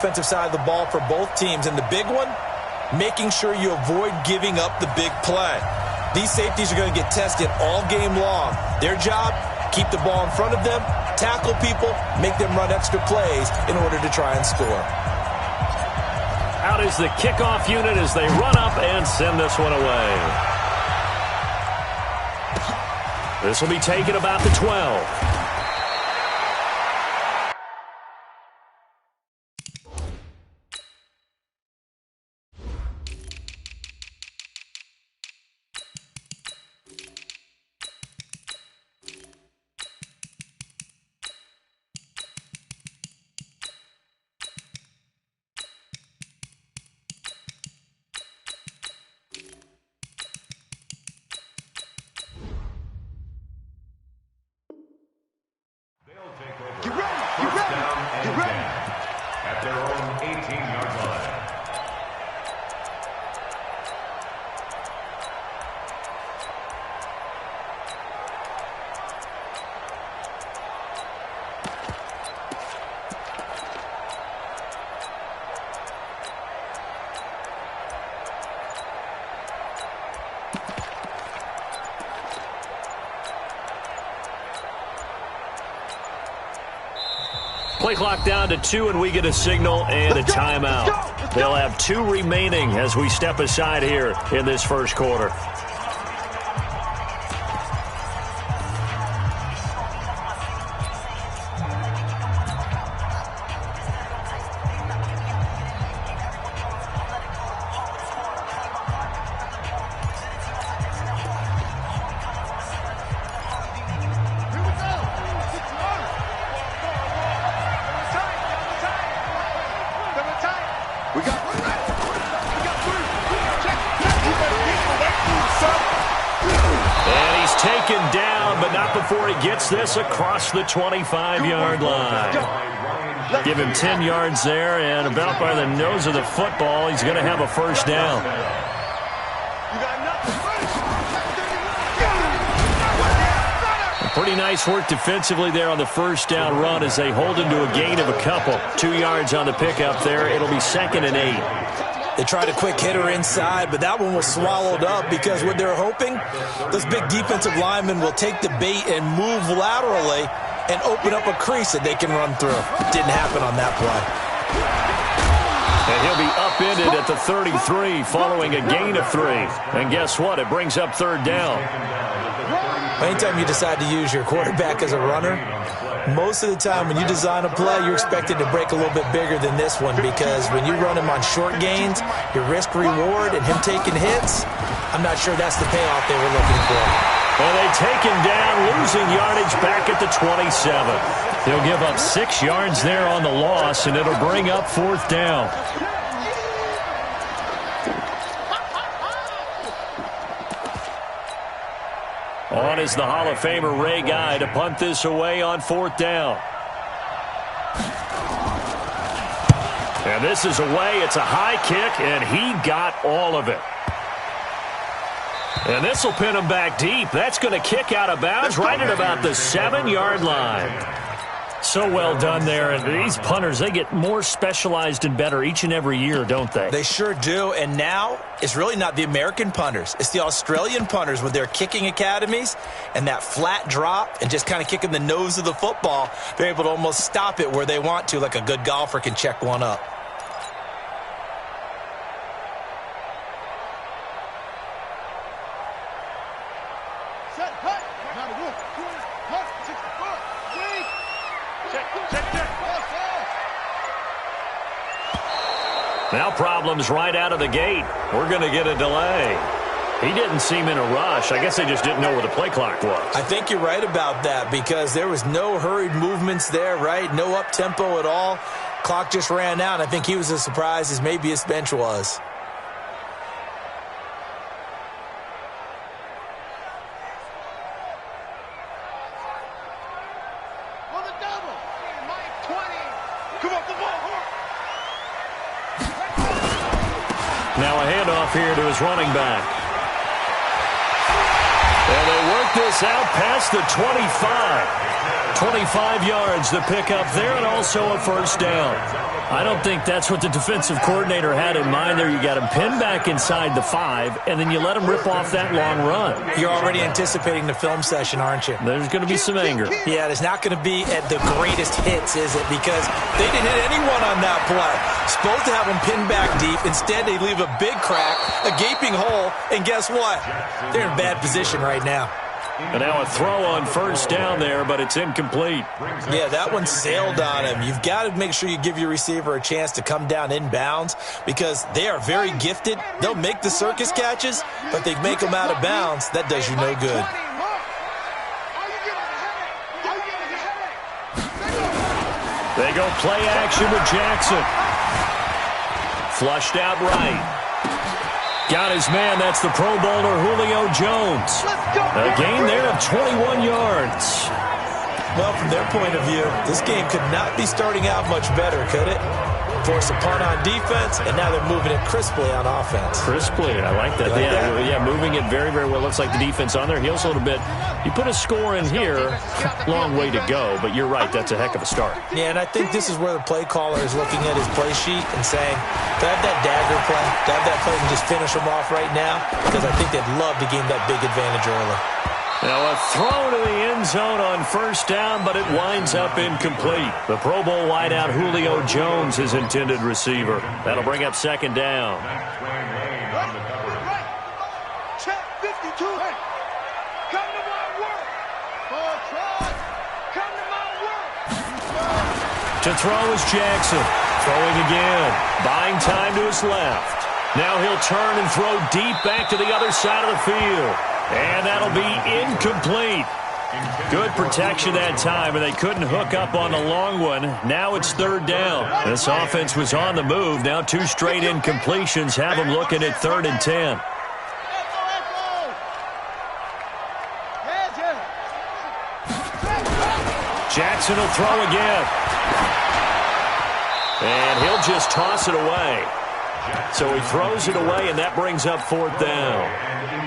Offensive side of the ball for both teams. And the big one, making sure you avoid giving up the big play. These safeties are going to get tested all game long. Their job, keep the ball in front of them, tackle people, make them run extra plays in order to try and score. Out is the kickoff unit as they run up and send this one away. This will be taken about the 12. At their own 18-yard line. Play clock down to 2, and we get a signal and a timeout. They'll have 2 remaining as we step aside here in this first quarter. Taken down, but not before he gets this across the 25-yard line. Give him 10 yards there, and about by the nose of the football, he's going to have a first down. Pretty nice work defensively there on the first down run as they hold him to a gain of a couple. 2 yards on the pickup there. It'll be 2nd and 8. They tried a quick hitter inside, but that one was swallowed up because what they're hoping, those big defensive linemen will take the bait and move laterally and open up a crease that they can run through. Didn't happen on that play. And he'll be upended at the 33 following a gain of 3. And guess what? It brings up 3rd down. Anytime you decide to use your quarterback as a runner, most of the time when you design a play, you're expected to break a little bit bigger than this one because when you run him on short gains, your risk-reward and him taking hits, I'm not sure that's the payoff they were looking for. Well, they take him down, losing yardage back at the 27. They'll give up 6 yards there on the loss, and it'll bring up 4th down. On is the Hall of Famer Ray Guy to punt this away on 4th down. And this is away. It's a high kick, and he got all of it. And this will pin him back deep. That's going to kick out of bounds right at about the 7-yard line. So well done there. And these punters, they get more specialized and better each and every year, don't they? They sure do. And now it's really not the American punters. It's the Australian punters with their kicking academies and that flat drop and just kind of kicking the nose of the football. They're able to almost stop it where they want to, like a good golfer can check one up. Now problems right out of the gate. We're going to get a delay. He didn't seem in a rush. I guess they just didn't know where the play clock was. I think you're right about that because there was no hurried movements there, right? No up-tempo at all. Clock just ran out. I think he was as surprised as maybe his bench was. Now a handoff here to his running back. And they work knock this out past the 25. 25 yards to pick up there, and also a first down. I don't think that's what the defensive coordinator had in mind there. You got him pinned back inside the 5, and then you let him rip off that long run. You're already anticipating the film session, aren't you? There's going to be some anger. Yeah, there's not going to be at the greatest hits, is it? Because they didn't hit anyone on that play. Supposed to have them pinned back deep. Instead, they leave a big crack, a gaping hole, and guess what? They're in bad position right now. And now a throw on first down there, but it's incomplete. Yeah, that one sailed on him. You've got to make sure you give your receiver a chance to come down inbounds because they are very gifted. They'll make the circus catches, but they make them out of bounds. That does you no good. They go play action with Jackson. Flushed out right. Got his man. That's the Pro Bowler Julio Jones. A gain there of 21 yards. Well, from their point of view, this game could not be starting out much better, could it? Force a punt on defense, and now they're moving it crisply on offense. Crisply, I like that. Yeah, moving it very, very well. Looks like the defense on their heels a little bit. You put a score in here, long way to go, but you're right, that's a heck of a start. Yeah, and I think this is where the play caller is looking at his play sheet and saying, do I have that dagger play? Do I have that play and just finish them off right now? Because I think they'd love to gain that big advantage early. Now a throw to the end zone on first down, but it winds up incomplete. The Pro Bowl wideout Julio Jones is intended receiver. That'll bring up second down. Check 52. Come to my work. Come to my work. To throw is Jackson. Throwing again. Buying time to his left. Now he'll turn and throw deep back to the other side of the field. And that'll be incomplete. Good protection that time, and they couldn't hook up on the long one. Now it's third down. This offense was on the move. Now two straight incompletions have them looking at 3rd and 10. Jackson will throw again. And he'll just toss it away. So he throws it away, and that brings up 4th down.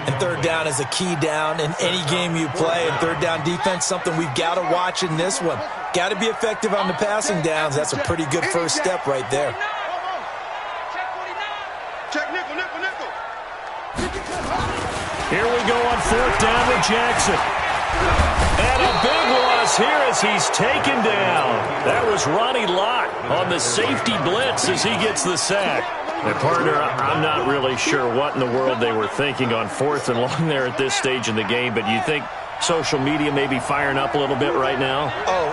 And 3rd down is a key down in any game you play. And 3rd down defense, something we've got to watch in this one. Got to be effective on the passing downs. That's a pretty good first step right there. Here we go on 4th down with Jackson. And a big loss here as he's taken down. That was Ronnie Lott on the safety blitz as he gets the sack. And partner, I'm not really sure what in the world they were thinking on 4th and long there at this stage in the game, but you think social media may be firing up a little bit right now? Oh,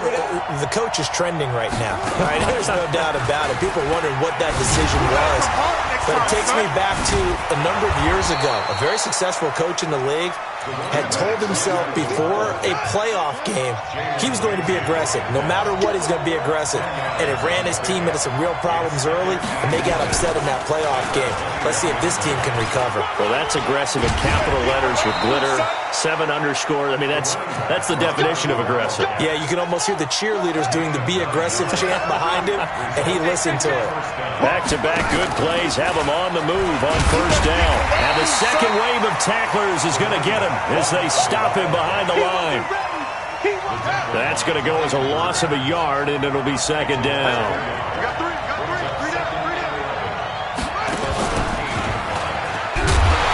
the coach is trending right now. Right? There's no doubt about it. People are wondering what that decision was. But it takes me back to a number of years ago. A very successful coach in the league had told himself before a playoff game he was going to be aggressive. No matter what, he's going to be aggressive. And it ran his team into some real problems early, and they got upset in that playoff game. Let's see if this team can recover. Well, that's aggressive in capital letters with glitter, 7 underscore. I mean, that's the definition of aggressive. Yeah, you can almost hear the cheerleaders doing the be aggressive chant behind him, and he listened to it. Back-to-back good plays have him on the move on first down. And the second wave of tacklers is going to get him as they stop him behind the line. That's going to go as a loss of a yard, and it'll be second down.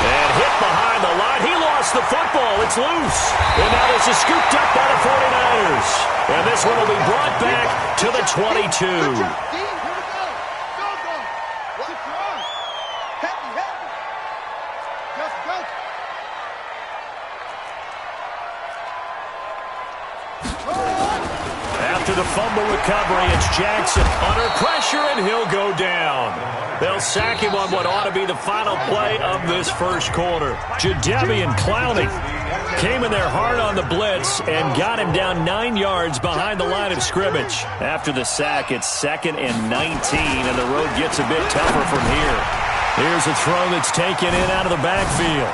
And hit behind the line. He lost the football. It's loose. And now this is scooped up by the 49ers. And this one will be brought back to the 22. The fumble recovery, it's Jackson under pressure, and he'll go down. They'll sack him on what ought to be the final play of this first quarter. Jadeveon Clowney came in there hard on the blitz and got him down 9 yards behind the line of scrimmage. After the sack, it's 2nd and 19, and the road gets a bit tougher from here. Here's a throw that's taken in out of the backfield.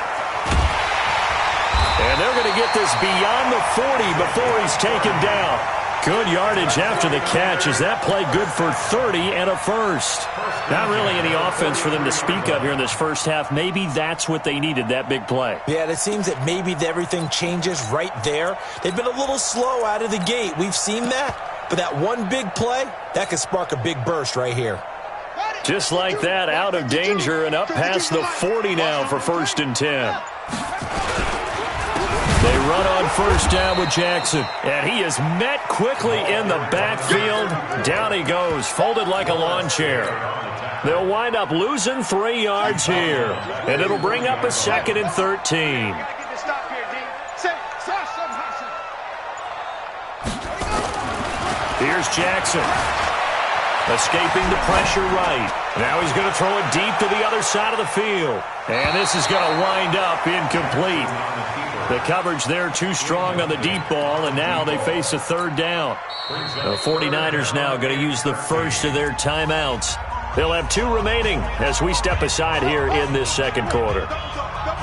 And they're going to get this beyond the 40 before he's taken down. Good yardage after the catch. Is that play good for 30 and a first? Not really any offense for them to speak of here in this first half. Maybe that's what they needed, that big play. Yeah, it seems that maybe everything changes right there. They've been a little slow out of the gate. We've seen that. But that one big play, that could spark a big burst right here. Just like that, out of danger and up past the 40 now for 1st and 10. They run on first down with Jackson. And he is met quickly in the backfield. Down he goes, folded like a lawn chair. They'll wind up losing 3 yards here. And it'll bring up a 2nd and 13. Here's Jackson. Escaping the pressure right. Now he's going to throw it deep to the other side of the field. And this is going to wind up incomplete. The coverage there too strong on the deep ball, and now they face a 3rd down. The 49ers now going to use the first of their timeouts. They'll have 2 remaining as we step aside here in this 2nd quarter.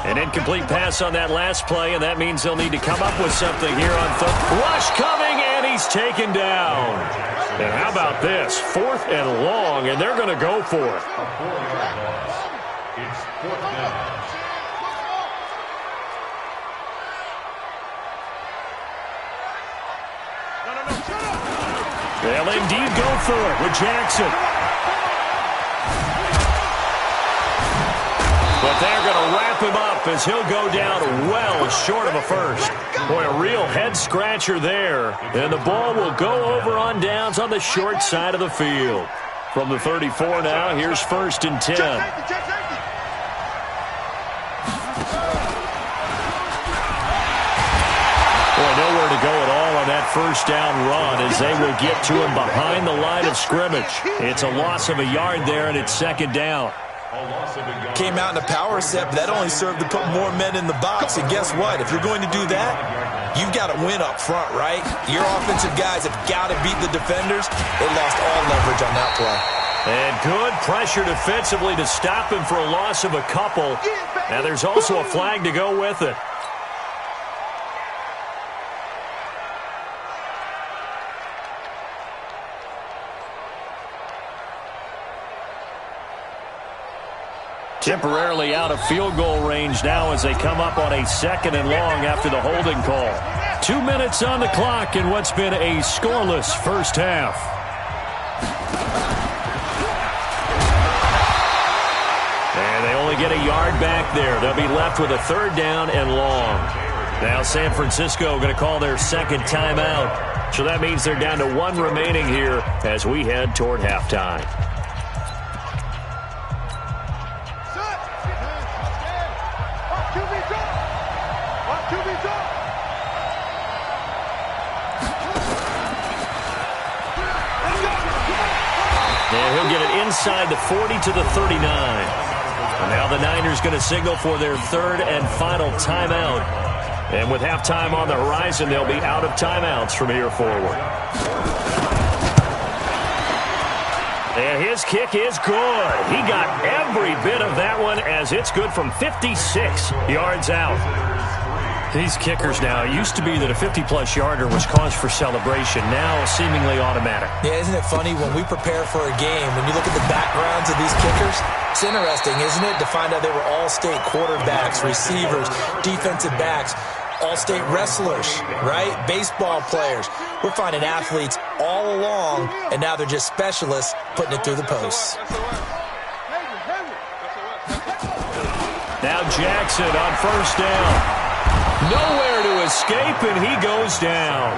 An incomplete pass on that last play, and that means they'll need to come up with something here on 3rd. Rush coming, and he's taken down. And how about this? 4th and long, and they're going to go for it. It's 4th down. They'll indeed go for it with Jackson. But they're going to wrap him up as he'll go down well short of a first. Boy, a real head-scratcher there. And the ball will go over on downs on the short side of the field. From the 34 now, here's 1st and 10. Boy, nowhere to go at all on that first down run as they will get to him behind the line of scrimmage. It's a loss of a yard there, and it's 2nd down. Came out in a power set, but that only served to put more men in the box. And guess what? If you're going to do that, you've got to win up front, right? Your offensive guys have got to beat the defenders. They lost all leverage on that play. And good pressure defensively to stop him for a loss of a couple. Now there's also a flag to go with it. Temporarily out of field goal range now as they come up on a 2nd and long after the holding call. 2 minutes on the clock in what's been a scoreless first half. And they only get a yard back there. They'll be left with a 3rd down and long. Now San Francisco going to call their 2nd timeout. So that means they're down to 1 remaining here as we head toward halftime. And he'll get it inside the 40 to the 39. And now the Niners going to signal for their 3rd and final timeout. And with halftime on the horizon, they'll be out of timeouts from here forward. And his kick is good. He got every bit of that one as it's good from 56 yards out. These kickers now, it used to be that a 50-plus yarder was cause for celebration. Now seemingly automatic. Yeah, isn't it funny when we prepare for a game, when you look at the backgrounds of these kickers, it's interesting, isn't it, to find out they were all-state quarterbacks, receivers, defensive backs, all-state wrestlers, right? Baseball players. We're finding athletes all along, and now they're just specialists putting it through the posts. Now Jackson on first down. Nowhere to escape, and he goes down.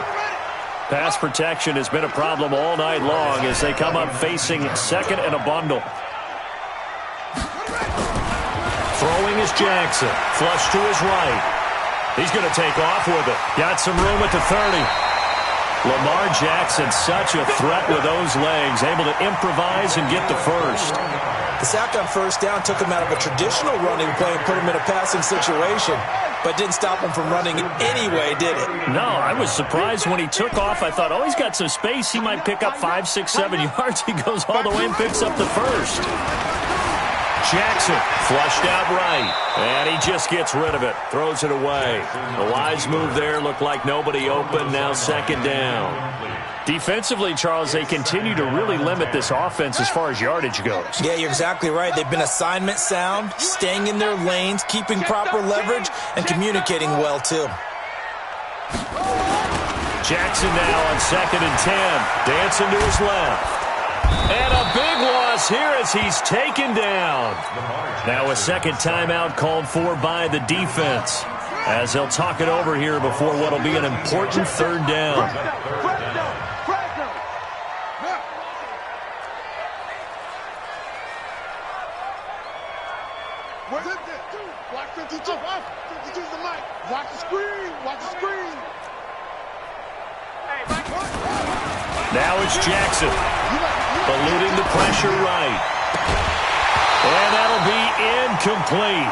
Pass protection has been a problem all night long as they come up facing 2nd and a bundle. Throwing is Jackson. Flush to his right. He's going to take off with it. Got some room at the 30. Lamar Jackson, such a threat with those legs, able to improvise and get the first. The sack on first down took him out of a traditional running play and put him in a passing situation, but didn't stop him from running anyway, did it? No, I was surprised when he took off. I thought, oh, he's got some space. He might pick up 5, 6, 7 yards. He goes all the way and picks up the first. Jackson flushed out right, and he just gets rid of it, throws it away. The wise move there, looked like nobody open, now second down. Defensively, Charles, they continue to really limit this offense as far as yardage goes. Yeah, you're exactly right. They've been assignment sound, staying in their lanes, keeping proper leverage, and communicating well, too. Jackson now on 2nd and 10, dancing to his left. And a big loss here as he's taken down. Now a second timeout called for by the defense, as they'll talk it over here before what will be an important third down. Watch 52. 52's the mic. Watch the screen. Watch the screen. Now it's Jackson, eluding the pressure right. And that'll be incomplete.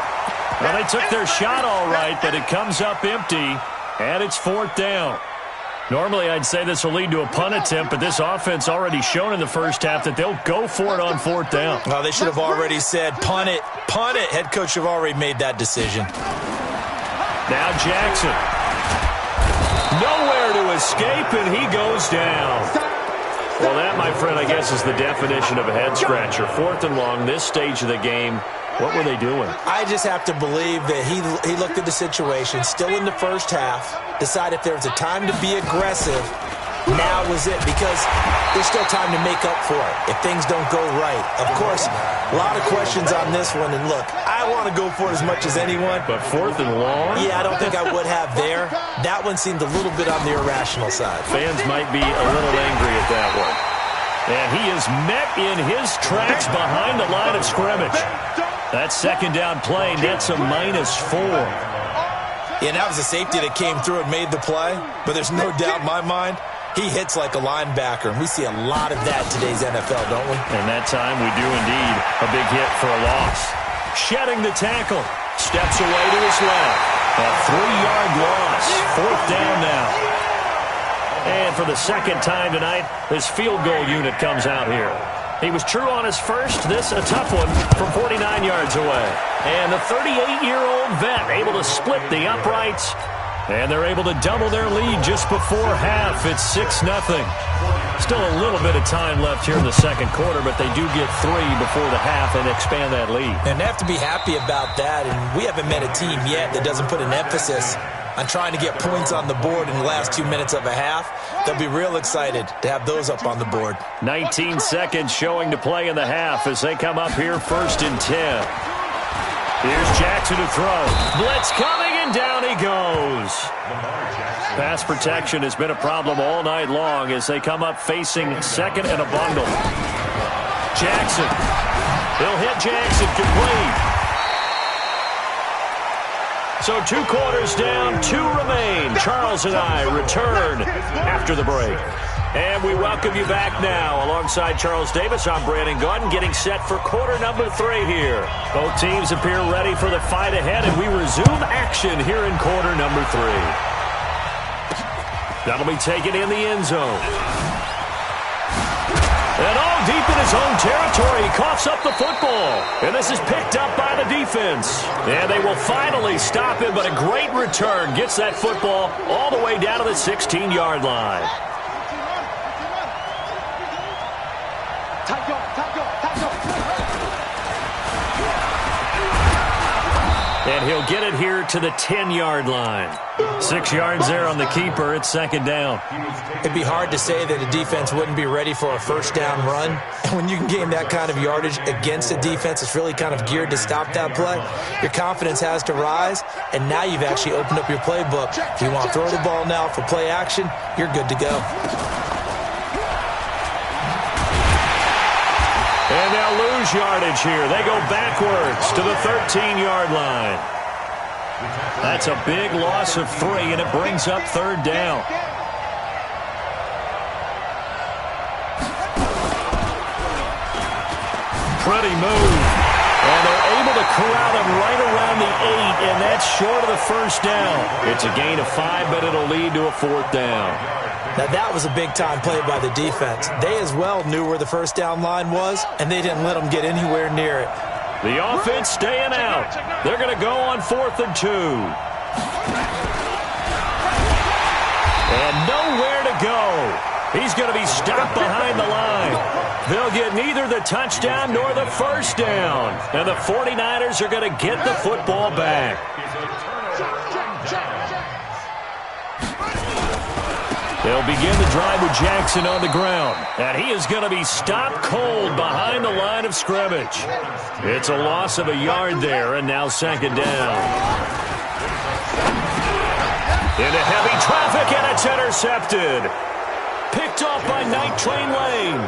Well, they took their shot all right, but it comes up empty, and it's 4th down. Normally, I'd say this will lead to a punt attempt, but this offense already shown in the first half that they'll go for it on 4th down. Well, they should have already said, punt it, punt it. Head coach should have already made that decision. Now Jackson. Nowhere to escape, and he goes down. Well, that, my friend, I guess is the definition of a head-scratcher. 4th and long, this stage of the game. What were they doing? I just have to believe that he looked at the situation, still in the first half, decided if there was a time to be aggressive, now was it, because there's still time to make up for it if things don't go right. Of course, a lot of questions on this one, and look, I want to go for it as much as anyone. But 4th and long? Yeah, I don't think I would have there. That one seemed a little bit on the irrational side. Fans might be a little angry at that one. And he is met in his tracks behind the line of scrimmage. That second down play nets a -4. Yeah, that was a safety that came through and made the play, but there's no doubt in my mind, he hits like a linebacker, and we see a lot of that in today's NFL, don't we? And that time we do indeed. A big hit for a loss. Shedding the tackle. Steps away to his left. A 3-yard loss. 4th down now. And for the second time tonight, this field goal unit comes out here. He was true on his first. This a tough one from 49 yards away. And the 38-year-old vet able to split the uprights. And they're able to double their lead just before half. It's 6-0. Still a little bit of time left here in the second quarter, but they do get 3 before the half and expand that lead. And they have to be happy about that. And we haven't met a team yet that doesn't put an emphasis on trying to get points on the board in the last 2 minutes of a half. They'll be real excited to have those up on the board. 19 seconds showing to play in the half as they come up here 1st and 10. Here's Jackson to throw. Blitz coming, and down he goes. Pass protection has been a problem all night long as they come up facing second and a bundle. Jackson. He'll hit Jackson complete. So 2 quarters down, 2 remain. Charles and I return after the break. And we welcome you back now. Alongside Charles Davis, I'm Brandon Gaudin, getting set for quarter number 3 here. Both teams appear ready for the fight ahead, and we resume action here in quarter number 3. That'll be taken in the end zone. And all deep in his own territory, he coughs up the football. And this is picked up by the defense. And they will finally stop him, but a great return gets that football all the way down to the 16-yard line. And he'll get it here to the 10-yard line. 6 yards there on the keeper. It's second down. It'd be hard to say that a defense wouldn't be ready for a first down run. And when you can gain that kind of yardage against a defense that's really kind of geared to stop that play, your confidence has to rise. And now you've actually opened up your playbook. If you want to throw the ball now for play action, you're good to go. And they'll lose yardage here. They go backwards to the 13-yard line. That's a big loss of 3, and it brings up third down. Pretty move. And they're able to corral him right around the 8, and that's short of the first down. It's a gain of 5, but it'll lead to a 4th down. Now, that was a big-time play by the defense. They as well knew where the first down line was, and they didn't let them get anywhere near it. The offense staying out. They're going to go on 4th and 2. And nowhere to go. He's going to be stopped behind the line. They'll get neither the touchdown nor the first down. And the 49ers are going to get the football back. They'll begin the drive with Jackson on the ground. And he is going to be stopped cold behind the line of scrimmage. It's a loss of a yard there, and now 2nd down. Into heavy traffic, and it's intercepted. Picked off by Night Train Lane.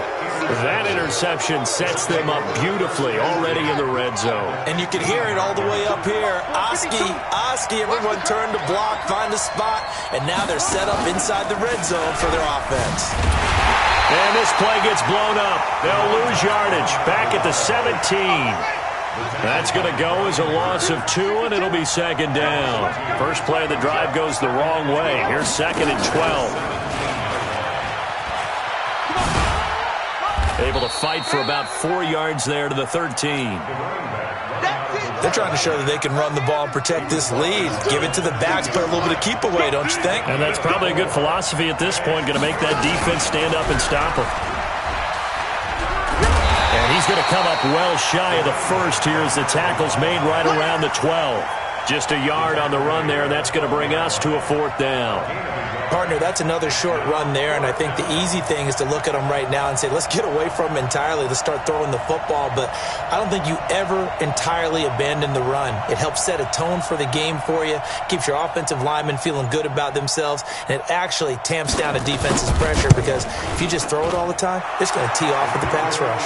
That interception sets them up beautifully already in the red zone. And you can hear it all the way up here. Oski, everyone turned to block, find a spot, and now they're set up inside the red zone for their offense. And this play gets blown up. They'll lose yardage back at the 17. That's going to go as a loss of 2, and it'll be 2nd down. First play of the drive goes the wrong way. Here's 2nd and 12. Able to fight for about 4 yards there to the 13. They're trying to show that they can run the ball and protect this lead. Give it to the backs, play a little bit of keep away, don't you think? And that's probably a good philosophy at this point, going to make that defense stand up and stop them. And he's going to come up well shy of the first here as the tackle's made right around the 12. Just a yard on the run there, and that's going to bring us to a 4th down. Partner, that's another short run there, and I think the easy thing is to look at them right now and say, let's get away from them entirely. Let's start throwing the football, but I don't think you ever entirely abandon the run. It helps set a tone for the game for you, keeps your offensive linemen feeling good about themselves, and it actually tamps down a defense's pressure because if you just throw it all the time, it's going to tee off with the pass rush.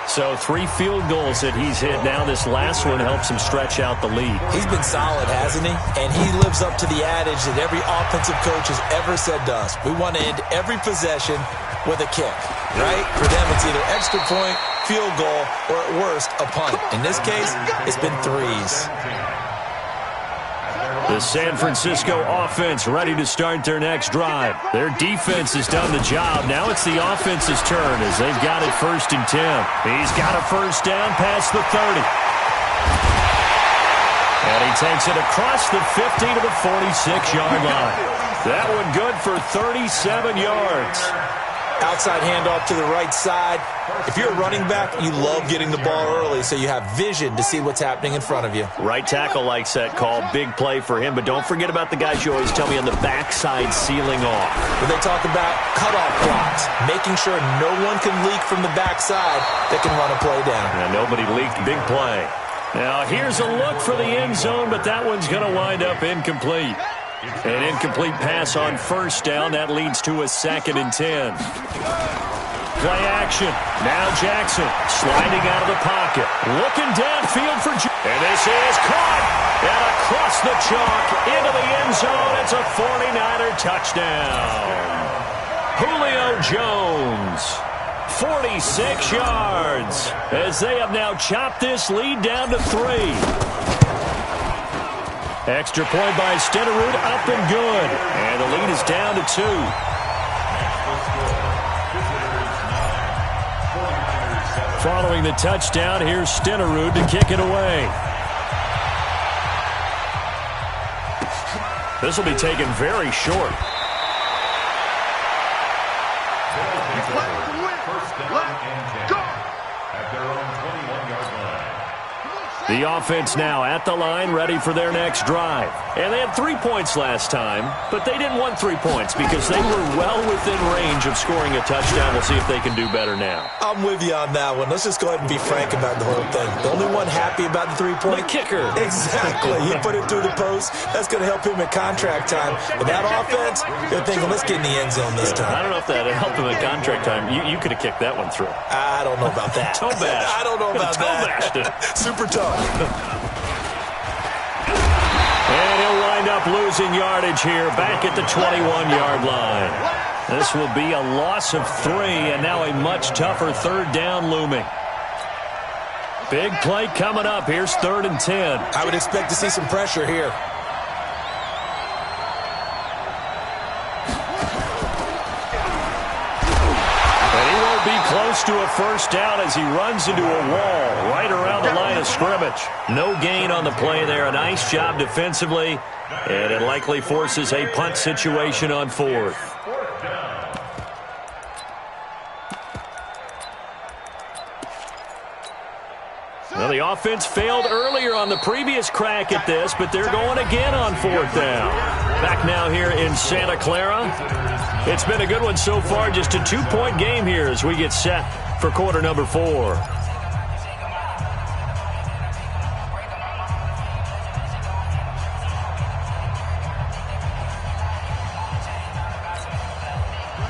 So 3 field goals that he's hit now. This last one helps him stretch out the lead. He's been solid, hasn't he? And he lives up to the adage that every offensive coach has ever said to us. We want to end every possession with a kick, right? For them, it's either extra point, field goal, or at worst, a punt. In this case, it's been 3s. The San Francisco offense ready to start their next drive. Their defense has done the job. Now it's the offense's turn as they've got it 1st and 10. He's got a first down past the 30. And he takes it across the 50 to the 46-yard line. That one good for 37 yards. Outside handoff to the right side. If you're a running back, you love getting the ball early so you have vision to see what's happening in front of you. Right tackle likes that call. Big play for him. But don't forget about the guys you always tell me on the backside sealing off. When they talk about cutoff blocks, making sure no one can leak from the backside that can run a play down. And nobody leaked. Big play. Now here's a look for the end zone, but that one's going to wind up incomplete. An incomplete pass on first down. That leads to a 2nd and 10. Play action. Now Jackson sliding out of the pocket. Looking downfield for and this is caught. And across the chalk into the end zone. It's a 49er touchdown. Julio Jones. 46 yards as they have now chopped this lead down to 3. Extra point by Stenerud, up and good. And the lead is down to 2. Following the touchdown, here's Stenerud to kick it away. This will be taken very short. The offense now at the line, ready for their next drive. And they had 3 points last time, but they didn't want 3 points because they were well within range of scoring a touchdown. We'll see if they can do better now. I'm with you on that one. Let's just go ahead and be frank about the whole thing. The only one happy about the 3-point? The kicker. Exactly. He put it through the post. That's going to help him at contract time. But that offense, they're thinking, let's get in the end zone this time. I don't know if that helped him at contract time. You could have kicked that one through. I don't know about that. Toe bash. I don't know about that. Super tough. And he'll wind up losing yardage here back at the 21-yard line. This will be a loss of 3, and now a much tougher 3rd down looming. Big play coming up. Here's 3rd and 10. I would expect to see some pressure here. close to a first down as he runs into a wall right around the line of scrimmage. No gain on the play there. A nice job defensively, and it likely forces a punt situation on fourth. Well, the offense failed earlier on the previous crack at this, but they're going again on fourth down. Back now here in Santa Clara. It's been a good one so far, just a 2-point game here as we get set for quarter number 4.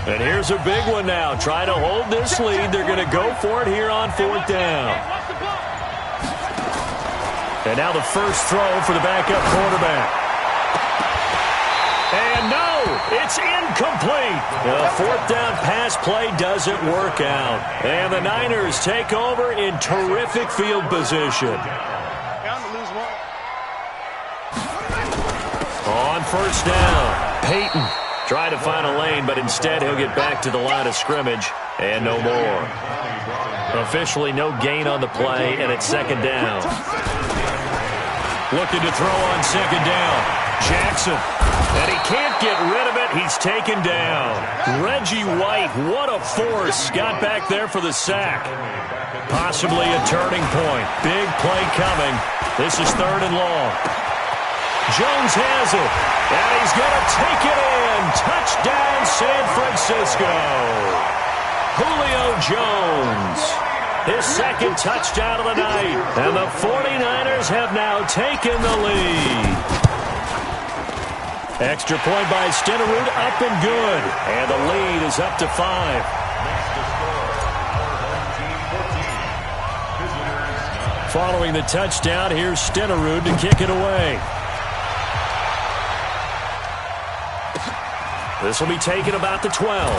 And here's a big one now. Trying to hold this lead. They're going to go for it here on fourth down. And now the first throw for the backup quarterback. And no, it's incomplete. The fourth down pass play doesn't work out. And the Niners take over in terrific field position. On first down, Peyton trying to find a lane, but instead he'll get back to the line of scrimmage and no more. Officially no gain on the play, and it's second down. Looking to throw on second down. Jackson. And he can't get rid of it. He's taken down. Reggie White, what a force. Got back there for the sack. Possibly a turning point. Big play coming. This is third and long. Jones has it. And he's going to take it in. Touchdown, San Francisco. Julio Jones. His second touchdown of the night. And the 49ers have now taken the lead. Extra point by Stenerud, up and good. And the lead is up to 5. Following the touchdown, here's Stenerud to kick it away. This will be taken about the 12.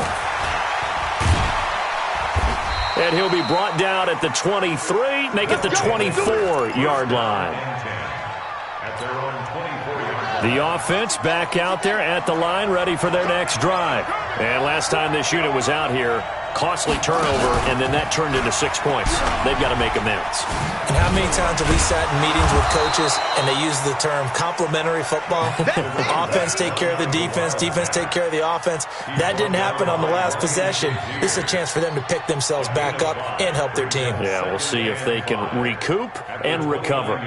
And he'll be brought down at the 23, make it the 24-yard line. The offense back out there at the line, ready for their next drive. And last time this unit was out here, costly turnover, and then that turned into 6 points. They've got to make amends. And how many times have we sat in meetings with coaches and they use the term complementary football? Offense take care of the defense, defense take care of the offense. That didn't happen on the last possession. This is a chance for them to pick themselves back up and help their team. Yeah, we'll see if they can recoup and recover.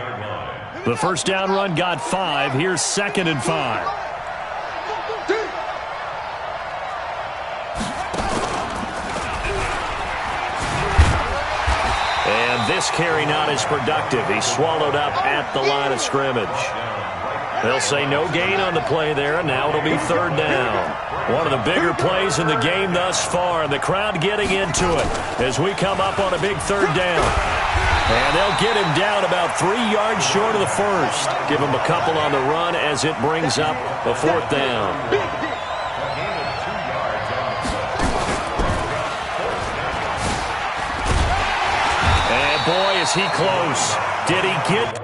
The first down run got 5. Here's second and 5. This carry not as productive. He's swallowed up at the line of scrimmage. They'll say no gain on the play there, and now it'll be third down. One of the bigger plays in the game thus far, and the crowd getting into it as we come up on a big third down. And they'll get him down about 3 yards short of the first. Give him a couple on the run as it brings up a fourth down. Boy, is he close. Did he get